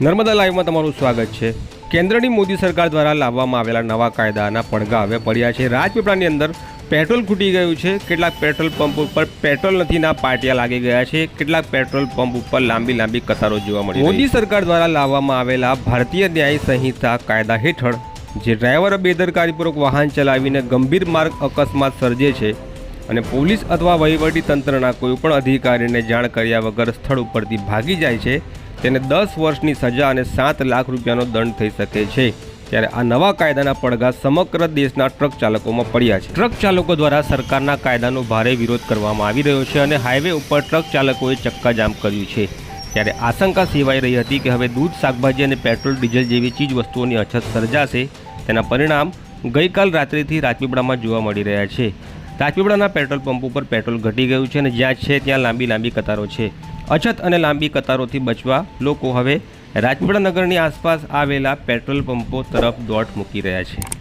નર્મદા લાઈવમાં તમારું સ્વાગત છે। કેન્દ્રની મોદી સરકાર દ્વારા લાવવામાં આવેલા નવા કાયદાના પડઘા હવે પડ્યા છે। રાજપીપળાની અંદર પેટ્રોલ ખૂટી ગયું છે। કેટલાક પેટ્રોલ પંપ ઉપર પેટ્રોલ નથીના પાટિયા લાગી ગયા છે। કેટલાક પેટ્રોલ પંપ ઉપર લાંબી કતારો જોવા મળી રહી છે। મોદી સરકાર દ્વારા લાવવામાં આવેલા ભારતીય ન્યાય સંહિતા કાયદા હેઠળ જે ડ્રાઈવર બેદરકારીપૂર્વક વાહન ચલાવીને ગંભીર માર્ગ અકસ્માત સર્જે છે અને પોલીસ અથવા વહીવટી તંત્રના કોઈપણ અધિકારીને જાણ કર્યા વગર સ્થળ ઉપરથી ભાગી જાય છે તેને 10 વર્ષની સજા અને 7 લાખ રૂપિયાનો દંડ થઈ શકે છે। ત્યારે આ નવા કાયદાના પડઘા સમગ્ર દેશના ટ્રક ચાલકોમાં પડ્યા છે। ટ્રક ચાલકો દ્વારા સરકારના કાયદાનો ભારે વિરોધ કરવામાં આવી રહ્યો છે અને હાઈવે ઉપર ટ્રક ચાલકોએ ચક્કાજામ કર્યું છે। ત્યારે આશંકા સેવાઈ રહી હતી કે હવે દૂધ, શાકભાજી અને પેટ્રોલ ડીઝલ જેવી ચીજ વસ્તુઓની અછત સર્જાશે। તેના પરિણામ ગઈકાલ રાત્રિથી રાજપીપળામાં જોવા મળી રહ્યા છે। રાજપીપળાના પેટ્રોલ પંપ ઉપર પેટ્રોલ ઘટી ગયું છે અને જ્યાં છે ત્યાં લાંબી કતારો છે। અછત અને લાંબી કતારોથી બચવા લોકો હવે રાજપીપળા નગરની આસપાસ આવેલા પેટ્રોલ પંપો તરફ દોટ મૂકી રહ્યા છે।